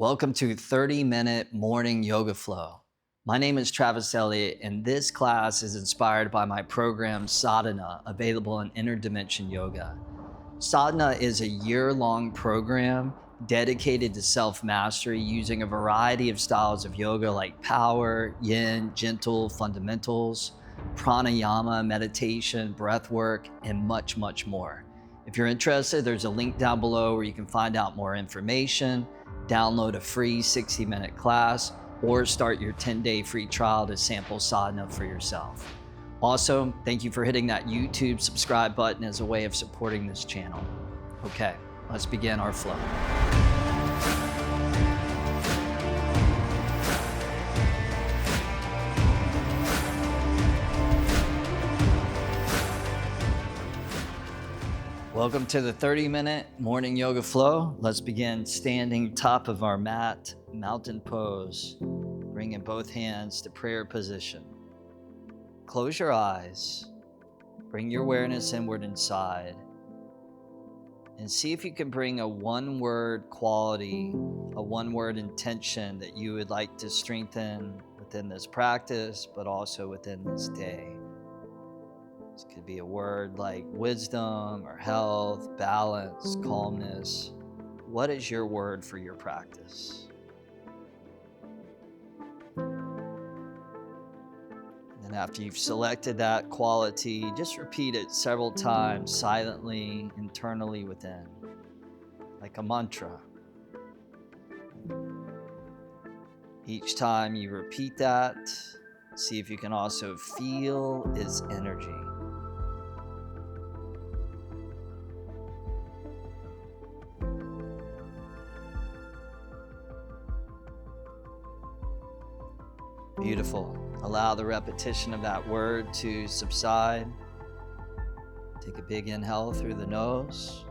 Welcome to 30-minute morning yoga flow. My name is Travis Eliot, and this class is inspired by my program Sadhana, available in Interdimension Yoga. Sadhana is a year-long program dedicated to self-mastery using a variety of styles of yoga like power, yin, gentle, fundamentals, pranayama, meditation, breath work, and much, much more. If you're interested, there's a link down below where you can find out more information, download a free 60-minute class, or start your 10-day free trial to sample sadhana for yourself. Also, thank you for hitting that YouTube subscribe button as a way of supporting this channel. Okay, let's begin our flow. Welcome to the 30-minute morning yoga flow. Let's begin standing top of our mat, mountain pose, bringing both hands to prayer position. Close your eyes, bring your awareness inward inside, and see if you can bring a one-word quality, a one-word intention that you would like to strengthen within this practice, but also within this day. This could be a word like wisdom or health, balance, calmness. What is your word for your practice? And after you've selected that quality, just repeat it several times silently, internally within, like a mantra. Each time you repeat that, see if you can also feel its energy. Beautiful. Allow the repetition of that word to subside. Take a big inhale through the nose.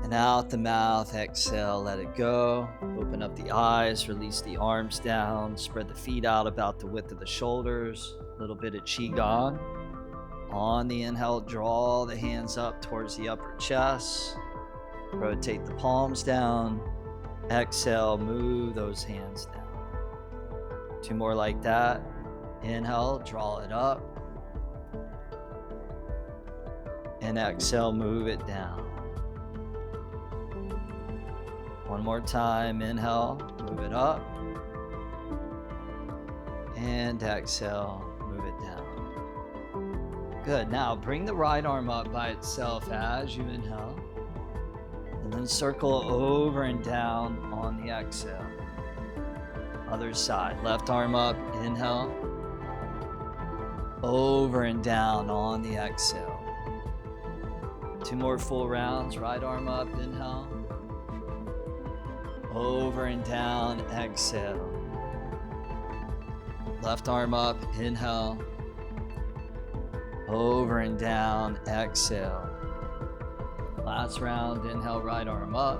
And out the mouth, exhale, let it go. Open up the eyes, release the arms down, spread the feet out about the width of the shoulders. A little bit of qigong. On the inhale, draw the hands up towards the upper chest. Rotate the palms down. Exhale, move those hands down. Two more like that. Inhale, draw it up. And exhale, move it down. One more time. Inhale, move it up. And exhale, move it down. Good. Now bring the right arm up by itself as you inhale. And then circle over and down on the exhale. Other side, left arm up, inhale, over and down on the exhale. Two more full rounds, right arm up, inhale, over and down, exhale. Left arm up, inhale, over and down, exhale. Last round, inhale, right arm up.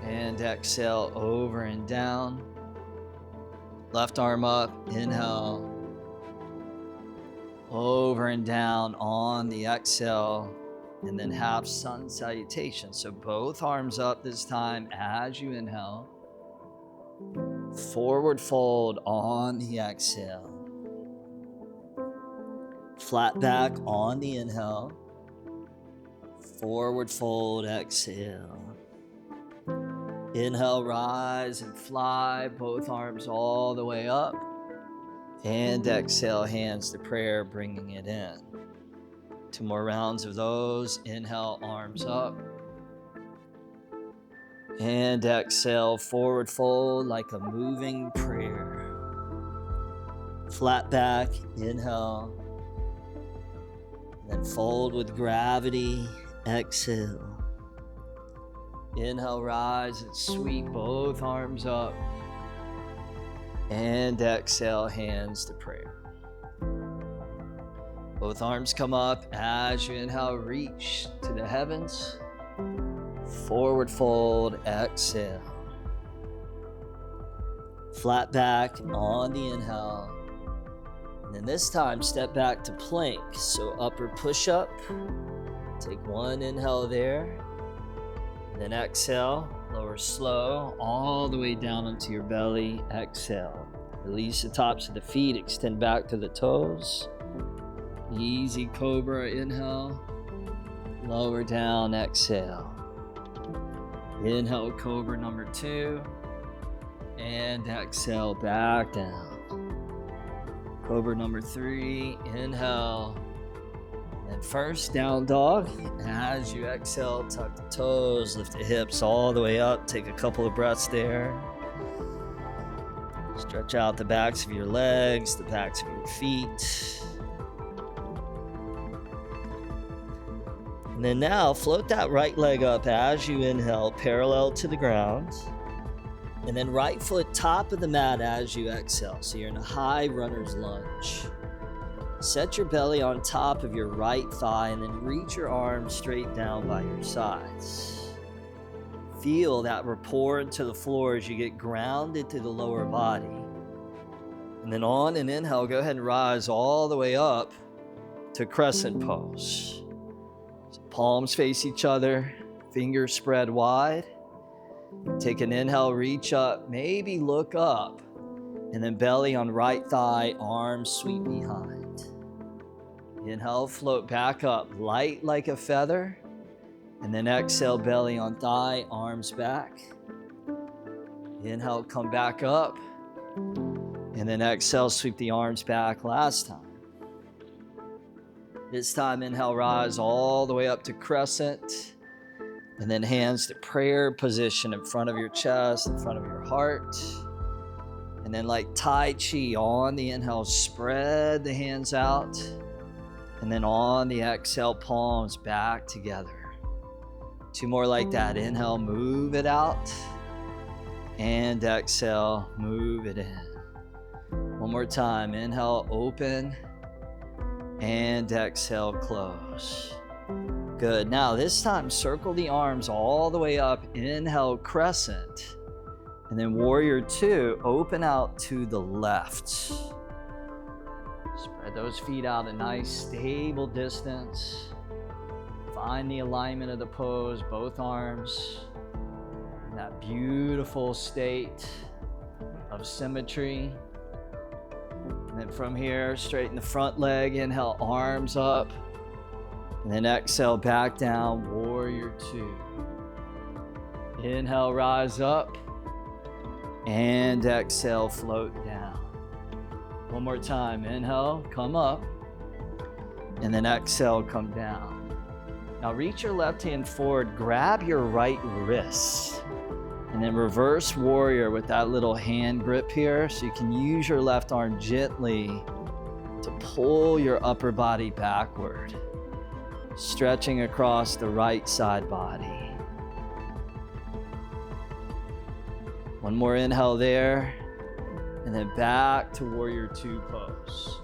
And exhale, over and down. Left arm up, inhale. Over and down on the exhale. And then half sun salutation. So both arms up this time as you inhale. Forward fold on the exhale. Flat back on the inhale. Forward fold, exhale. Inhale, rise and fly, both arms all the way up. And exhale, hands to prayer, bringing it in. Two more rounds of those. Inhale, arms up. And exhale, forward fold like a moving prayer. Flat back, inhale. Then fold with gravity, exhale. Inhale, rise and sweep both arms up. And exhale, hands to prayer. Both arms come up as you inhale, reach to the heavens. Forward fold, exhale. Flat back on the inhale. And then this time, step back to plank. So upper push-up. Take one inhale there. Then exhale, lower slow, all the way down onto your belly. Exhale. Release the tops of the feet, extend back to the toes. Easy cobra, inhale. Lower down, exhale. Inhale, cobra number 2. And exhale, back down. Cobra number 3, inhale. And first down dog. As you exhale, tuck the toes, lift the hips all the way up. Take a couple of breaths there. Stretch out the backs of your legs, the backs of your feet. And then now float that right leg up as you inhale, parallel to the ground. And then right foot top of the mat as you exhale. So you're in a high runner's lunge. Set your belly on top of your right thigh and then reach your arms straight down by your sides. Feel that rapport into the floor as you get grounded to the lower body. And then on an inhale, go ahead and rise all the way up to crescent pose. So palms face each other, fingers spread wide. Take an inhale, reach up, maybe look up, and then belly on right thigh, arms sweep behind. Inhale, float back up, light like a feather. And then exhale, belly on thigh, arms back. Inhale, come back up. And then exhale, sweep the arms back last time. This time, inhale, rise all the way up to crescent. And then hands to prayer position in front of your chest, in front of your heart. And then like Tai Chi, on the inhale, spread the hands out. And then on the exhale, palms back together. 2 more like that. Inhale, move it out. And exhale, move it in. 1 more time. Inhale, open. And exhale, close. Good. Now this time, circle the arms all the way up. Inhale, crescent. And then warrior 2, open out to the left. Spread those feet out a nice stable distance. Find the alignment of the pose, both arms. In that beautiful state of symmetry. And then from here, straighten the front leg. Inhale, arms up. And then exhale, back down, warrior 2. Inhale, rise up. And exhale, float down. 1 more time. Inhale, come up. And then exhale, come down. Now reach your left hand forward, grab your right wrist. And then reverse warrior with that little hand grip here. So you can use your left arm gently to pull your upper body backward. Stretching across the right side body. 1 more inhale there. And then back to warrior 2 pose.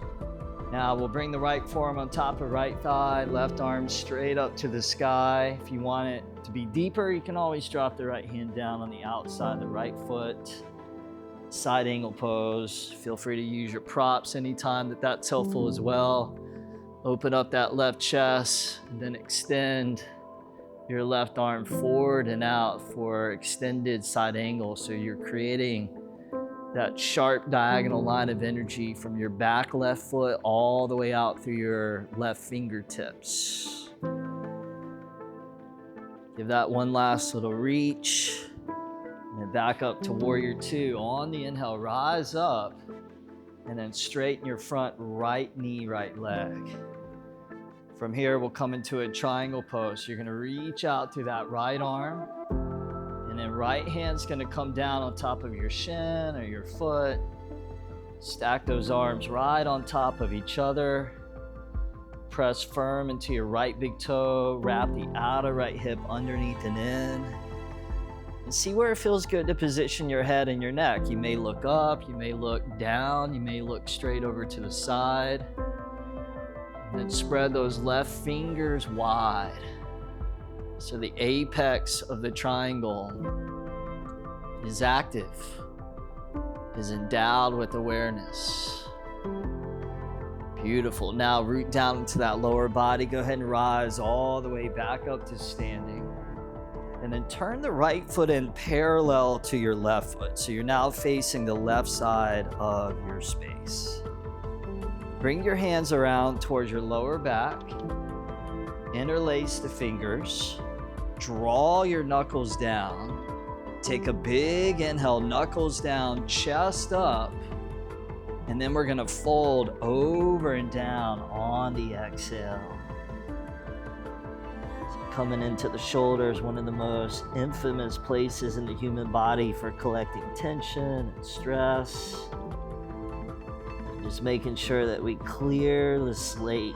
Now we'll bring the right forearm on top of right thigh, left arm straight up to the sky. If you want it to be deeper, you can always drop the right hand down on the outside of the right foot. Side angle pose. Feel free to use your props anytime that's helpful as well. Open up that left chest and then extend your left arm forward and out for extended side angle. So you're creating that sharp diagonal line of energy from your back left foot all the way out through your left fingertips. Give that one last little reach. And then back up to warrior 2. On the inhale, rise up. And then straighten your front right knee, right leg. From here, we'll come into a triangle pose. You're going to reach out through that right arm. And then right hand's going to come down on top of your shin or your foot. Stack those arms right on top of each other. Press firm into your right big toe. Wrap the outer right hip underneath and in. And see where it feels good to position your head and your neck. You may look up, you may look down, you may look straight over to the side. And then spread those left fingers wide. So the apex of the triangle is active, is endowed with awareness. Beautiful. Now root down into that lower body. Go ahead and rise all the way back up to standing. And then turn the right foot in parallel to your left foot. So you're now facing the left side of your space. Bring your hands around towards your lower back. Interlace the fingers. Draw your knuckles down. Take a big inhale, knuckles down, chest up. And then we're gonna fold over and down on the exhale. Coming into the shoulders, one of the most infamous places in the human body for collecting tension and stress. Just making sure that we clear the slate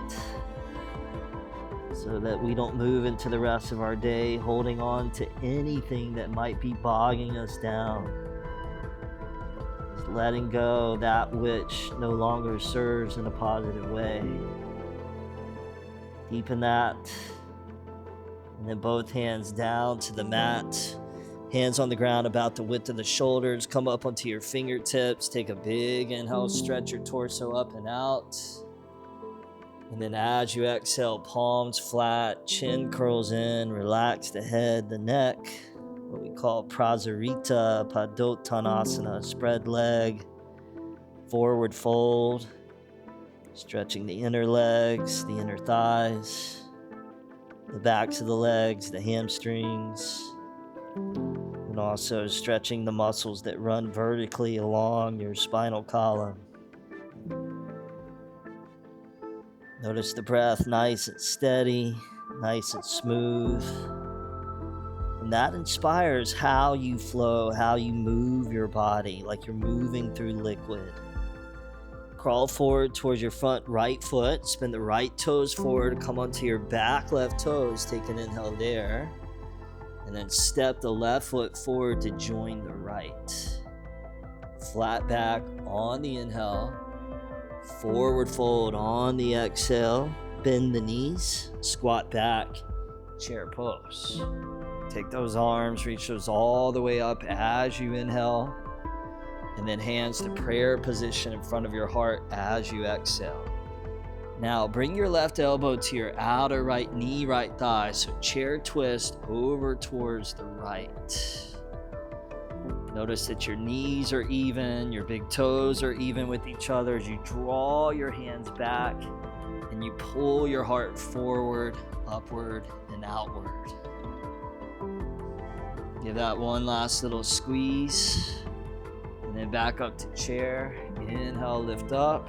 so that we don't move into the rest of our day holding on to anything that might be bogging us down. Just letting go that which no longer serves in a positive way. Deepen that. And then both hands down to the mat. Hands on the ground about the width of the shoulders. Come up onto your fingertips. Take a big inhale. Stretch your torso up and out. And then as you exhale, palms flat, chin curls in. Relax the head, the neck. What we call Prasarita Padottanasana. Spread leg. Forward fold. Stretching the inner legs, the inner thighs. The backs of the legs, the hamstrings, and also stretching the muscles that run vertically along your spinal column. Notice the breath, nice and steady, nice and smooth. And that inspires how you flow, how you move your body, like you're moving through liquid. Crawl forward towards your front right foot. Spin the right toes forward. Come onto your back left toes. Take an inhale there. And then step the left foot forward to join the right. Flat back on the inhale. Forward fold on the exhale. Bend the knees. Squat back. Chair pose. Take those arms. Reach those all the way up as you inhale. And then hands to prayer position in front of your heart as you exhale. Now bring your left elbow to your outer right knee, right thigh. So chair twist over towards the right. Notice that your knees are even, your big toes are even with each other as you draw your hands back and you pull your heart forward, upward, and outward. Give that one last little squeeze. And then back up to chair. Inhale, lift up.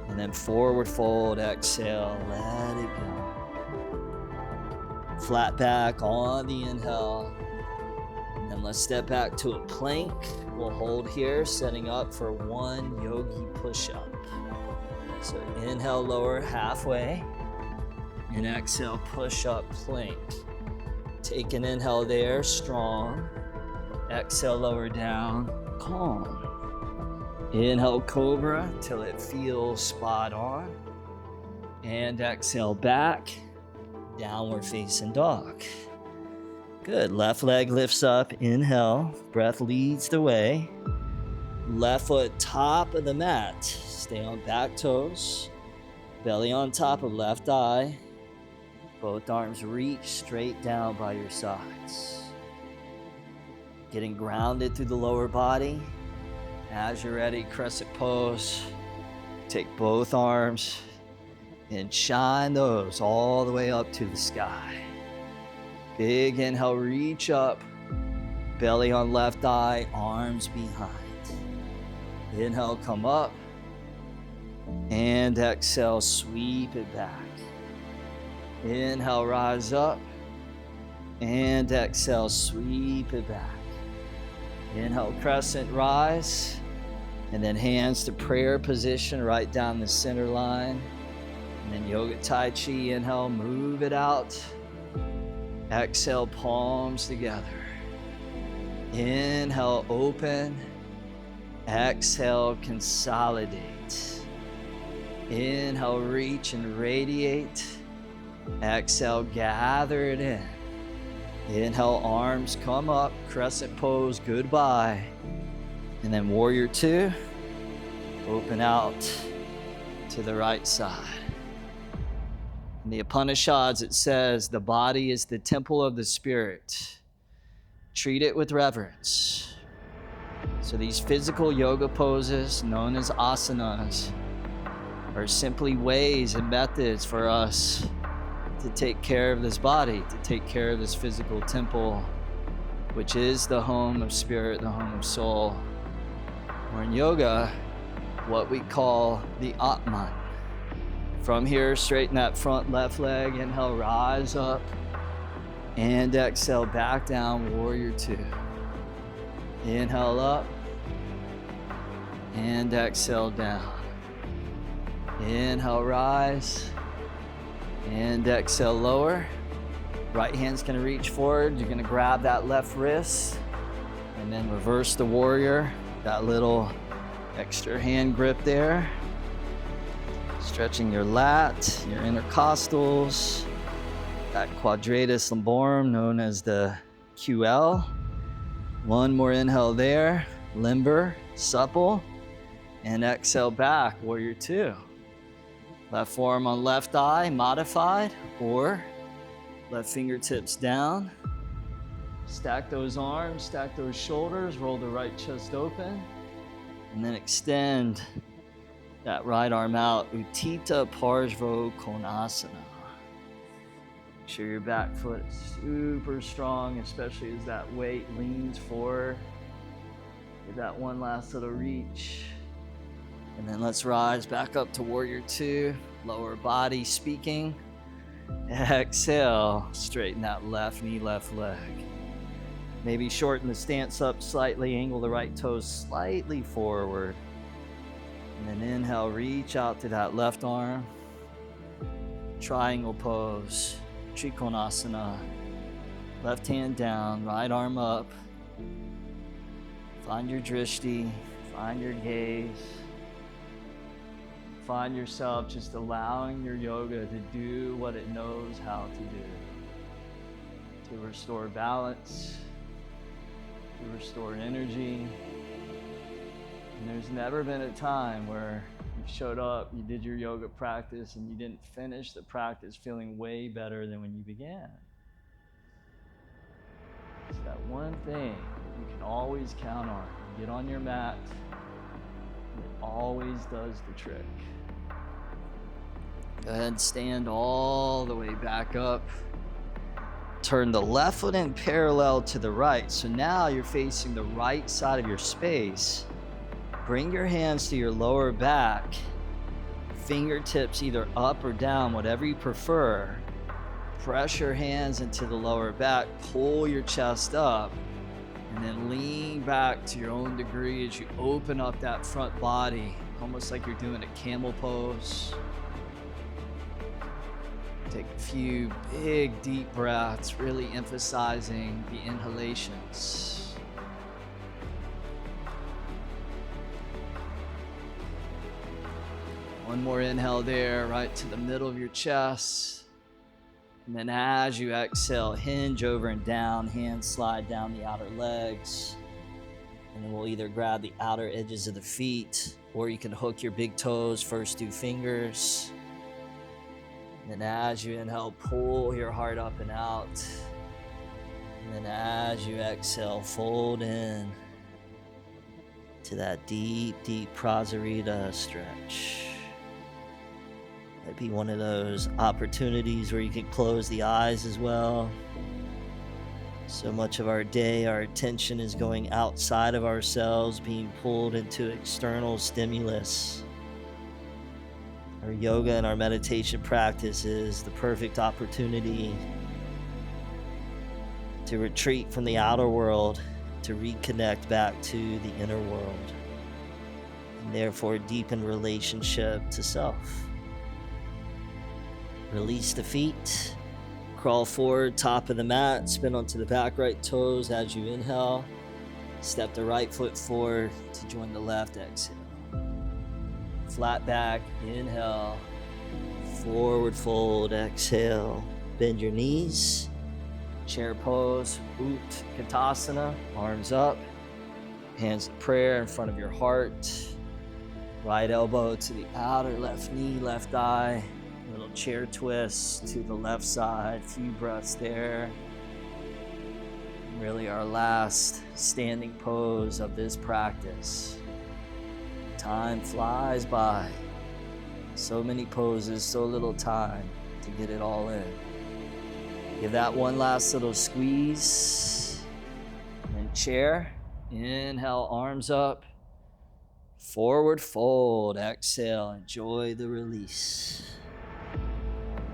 And then forward fold, exhale, let it go. Flat back on the inhale. And then let's step back to a plank. We'll hold here, setting up for one yogi push-up. So inhale, lower halfway. And exhale, push up plank. Take an inhale there, strong. Exhale, lower down. Calm. Inhale, cobra till it feels spot on. And exhale back, downward facing dog. Good, left leg lifts up, inhale, breath leads the way. Left foot top of the mat, stay on back toes. Belly on top of left eye. Both arms reach straight down by your sides. Getting grounded through the lower body. As you're ready, crescent pose. Take both arms and shine those all the way up to the sky. Big inhale, reach up. Belly on left thigh, arms behind. Inhale, come up. And exhale, sweep it back. Inhale, rise up. And exhale, sweep it back. Inhale, crescent rise, and then hands to prayer position right down the center line. And then yoga tai chi, inhale, move it out. Exhale, palms together. Inhale, open. Exhale, consolidate. Inhale, reach and radiate. Exhale, gather it in. Inhale, arms come up, crescent pose, goodbye. And then warrior two, open out to the right side. In the Upanishads, it says, the body is the temple of the spirit. Treat it with reverence. So these physical yoga poses, known as asanas, are simply ways and methods for us to take care of this body, to take care of this physical temple, which is the home of spirit, the home of soul. Or in yoga, what we call the Atman. From here, straighten that front left leg, inhale, rise up, and exhale, back down, warrior two. Inhale up, and exhale down. Inhale, rise, and exhale, lower. Right hand's gonna reach forward. You're gonna grab that left wrist, and then reverse the warrior. That little extra hand grip there. Stretching your lat, your intercostals, that quadratus lumborum known as the QL. One more inhale there, limber, supple, and exhale back, warrior two. Left forearm on left thigh, modified, or left fingertips down. Stack those arms, stack those shoulders, roll the right chest open, and then extend that right arm out, Utthita Parshva Konasana. Make sure your back foot is super strong, especially as that weight leans forward. Give that one last little reach. And then let's rise back up to warrior two, lower body speaking. Exhale, straighten that left knee, left leg. Maybe shorten the stance up slightly, angle the right toes slightly forward. And then inhale, reach out to that left arm. Triangle pose, Trikonasana. Left hand down, right arm up. Find your drishti, find your gaze. Find yourself just allowing your yoga to do what it knows how to do. To restore balance, to restore energy. And there's never been a time where you showed up, you did your yoga practice, and you didn't finish the practice feeling way better than when you began. It's that one thing you can always count on. You get on your mat, and it always does the trick. Go ahead, stand all the way back up. Turn the left foot in parallel to the right. So now you're facing the right side of your space. Bring your hands to your lower back. Fingertips either up or down, whatever you prefer. Press your hands into the lower back. Pull your chest up. And then lean back to your own degree as you open up that front body, almost like you're doing a camel pose. Take a few big, deep breaths, really emphasizing the inhalations. One more inhale there, right to the middle of your chest. And then as you exhale, hinge over and down, hands slide down the outer legs. And then we'll either grab the outer edges of the feet, or you can hook your big toes, first two fingers. And then as you inhale, pull your heart up and out. And then as you exhale, fold in to that deep, deep Prasarita stretch. That'd be one of those opportunities where you can close the eyes as well. So much of our day, our attention is going outside of ourselves, being pulled into external stimulus. Our yoga and our meditation practice is the perfect opportunity to retreat from the outer world, to reconnect back to the inner world, and therefore deepen relationship to self. Release the feet, crawl forward, top of the mat, spin onto the back right toes as you inhale. Step the right foot forward to join the left, exhale. Flat back, inhale, forward fold, exhale. Bend your knees, chair pose, Utkatasana, arms up, hands to prayer in front of your heart. Right elbow to the outer left knee, left thigh, little chair twist to the left side, few breaths there. Really our last standing pose of this practice. Time flies by. So many poses, so little time to get it all in. Give that one last little squeeze. And then chair, inhale, arms up. Forward fold, exhale, enjoy the release.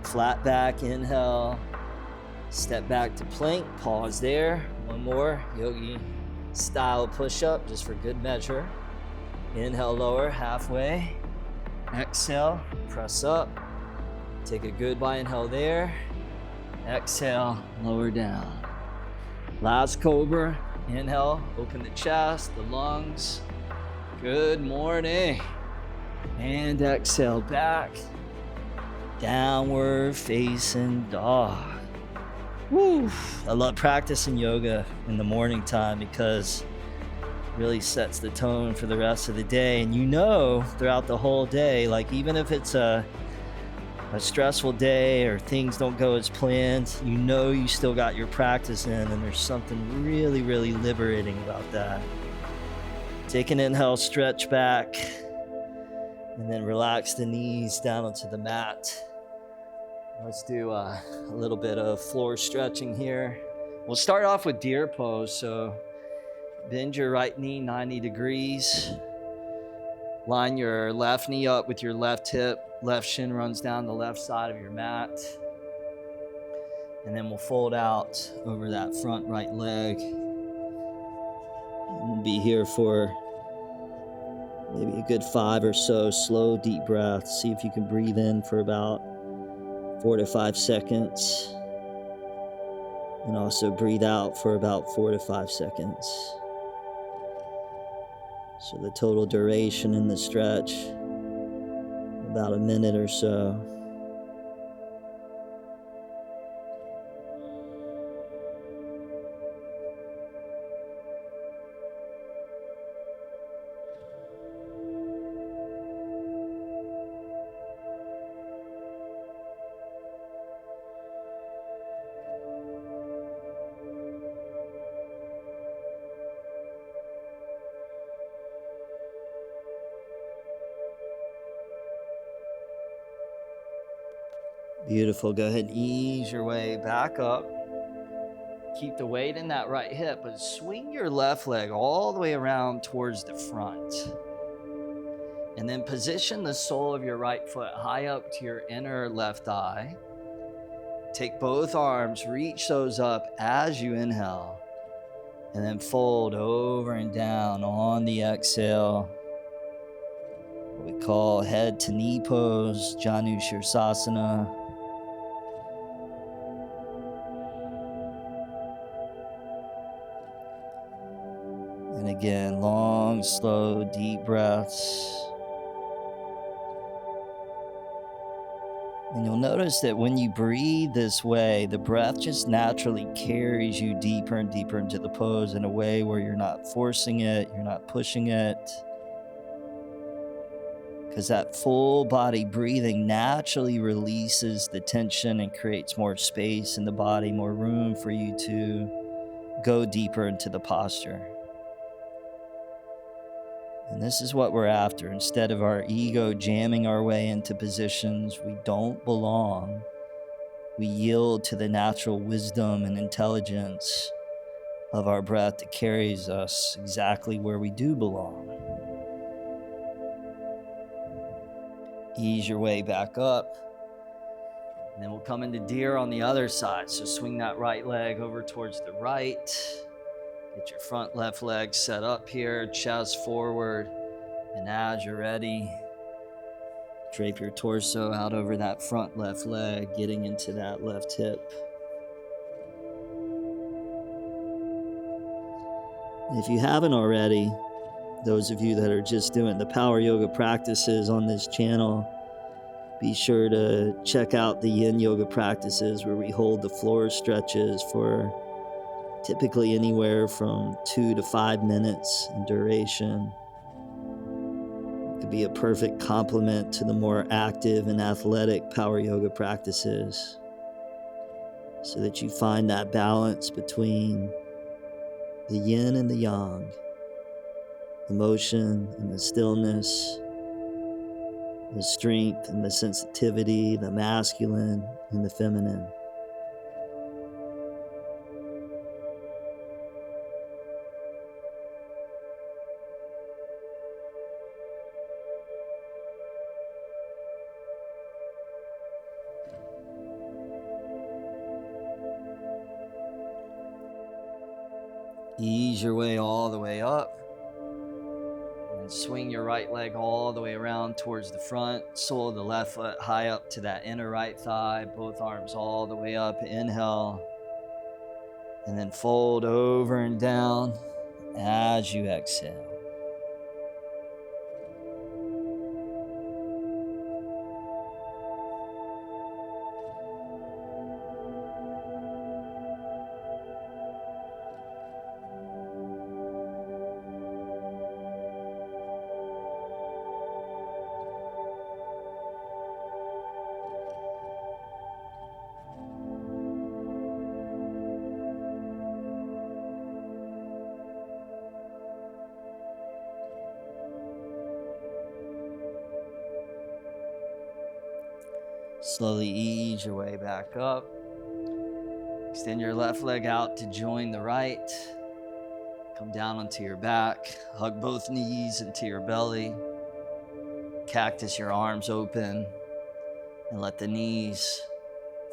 Flat back, inhale. Step back to plank, pause there. One more, yogi style push-up, just for good measure. Inhale, lower, halfway. Exhale, press up. Take a goodbye inhale there. Exhale, lower down. Last cobra, inhale, open the chest, the lungs. Good morning. And exhale back. Downward facing dog. Woo! I love practicing yoga in the morning time because it really sets the tone for the rest of the day. And throughout the whole day, like even if it's a stressful day or things don't go as planned, you still got your practice in, and there's something really, really liberating about that. Take an inhale, stretch back, and then relax the knees down onto the mat. Let's do a little bit of floor stretching here. We'll start off with deer pose. So bend your right knee 90 degrees. Line your left knee up with your left hip. Left shin runs down the left side of your mat. And then we'll fold out over that front right leg. We'll be here for maybe a good 5 or so slow, deep breaths. See if you can breathe in for about 4 to 5 seconds. And also breathe out for about 4 to 5 seconds. So the total duration in the stretch, about a minute or so. Beautiful. Go ahead and ease your way back up. Keep the weight in that right hip, but swing your left leg all the way around towards the front. And then position the sole of your right foot high up to your inner left thigh. Take both arms, reach those up as you inhale, and then fold over and down on the exhale. What we call head to knee pose, Janu Shavasana. And again, long, slow, deep breaths. And you'll notice that when you breathe this way, the breath just naturally carries you deeper and deeper into the pose in a way where you're not forcing it, you're not pushing it. Because that full body breathing naturally releases the tension and creates more space in the body, more room for you to go deeper into the posture. And this is what we're after. Instead of our ego jamming our way into positions we don't belong, we yield to the natural wisdom and intelligence of our breath that carries us exactly where we do belong. Ease your way back up. And then we'll come into deer on the other side. So swing that right leg over towards the right. Get your front left leg set up here, chest forward. And as you're ready, drape your torso out over that front left leg, getting into that left hip. If you haven't already, those of you that are just doing the power yoga practices on this channel, be sure to check out the yin yoga practices where we hold the floor stretches for typically anywhere from 2 to 5 minutes in duration. could be a perfect complement to the more active and athletic power yoga practices, so that you find that balance between the yin and the yang, the motion and the stillness, the strength and the sensitivity, the masculine and the feminine. Ease your way all the way up, and swing your right leg all the way around towards the front, sole of the left foot high up to that inner right thigh, both arms all the way up. Inhale, and then fold over and down as you exhale. Slowly ease your way back up. Extend your left leg out to join the right. Come down onto your back. Hug both knees into your belly. Cactus your arms open and let the knees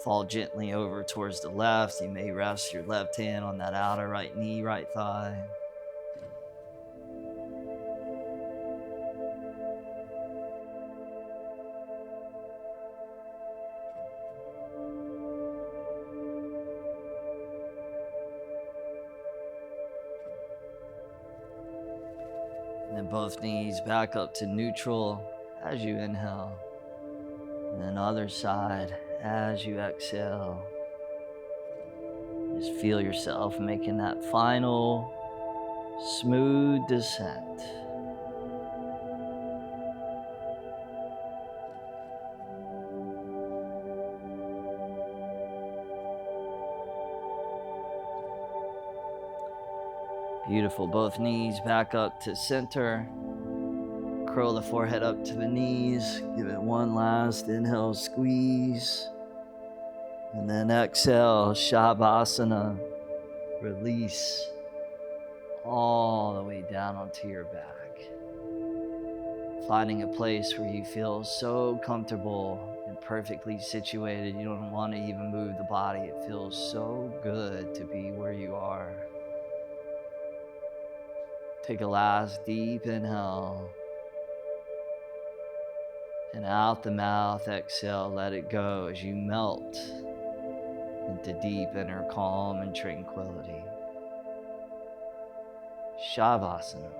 fall gently over towards the left. You may rest your left hand on that outer right knee, right thigh. And then both knees back up to neutral as you inhale. And then other side as you exhale. Just feel yourself making that final smooth descent. Beautiful. Both knees back up to center. Curl the forehead up to the knees. Give it one last inhale, squeeze. And then exhale, Shavasana. Release all the way down onto your back. Finding a place where you feel so comfortable and perfectly situated. You don't want to even move the body. It feels so good to be where you are. Take a last deep inhale. And out the mouth, exhale, let it go as you melt into deep inner calm and tranquility. Shavasana.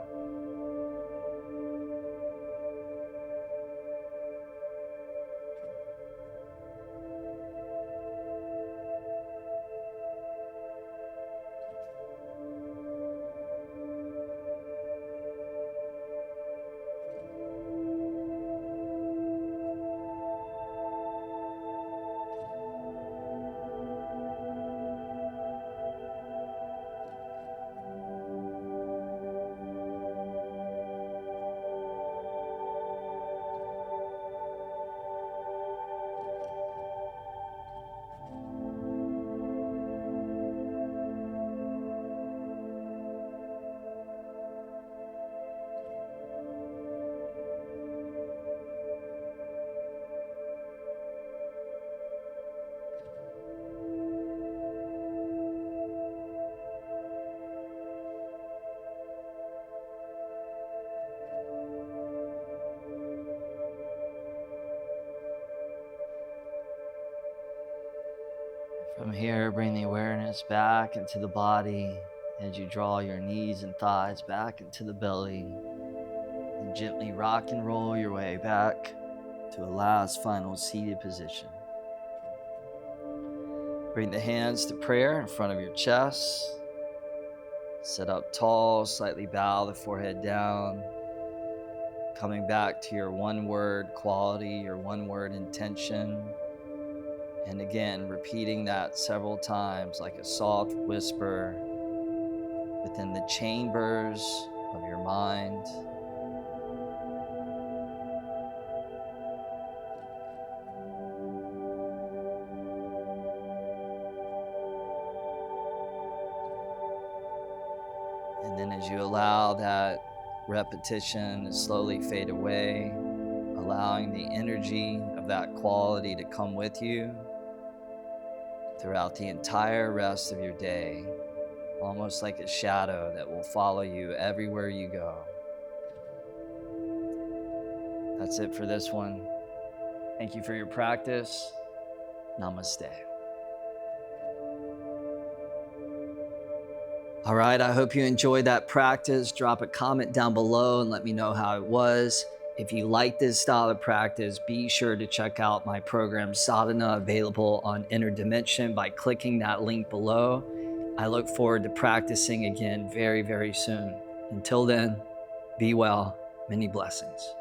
From here, bring the awareness back into the body as you draw your knees and thighs back into the belly. And gently rock and roll your way back to a last final seated position. Bring the hands to prayer in front of your chest. Sit up tall, slightly bow the forehead down. coming back to your one word quality, your one word intention. And again, repeating that several times like a soft whisper within the chambers of your mind. And then as you allow that repetition to slowly fade away, allowing the energy of that quality to come with you throughout the entire rest of your day, almost like a shadow that will follow you everywhere you go. That's it for this one. Thank you for your practice. Namaste. All right, I hope you enjoyed that practice. Drop a comment down below and let me know how it was. If you like this style of practice, be sure to check out my program Sadhana, available on Inner Dimension, by clicking that link below. I look forward to practicing again very, very soon. Until then, be well. Many blessings.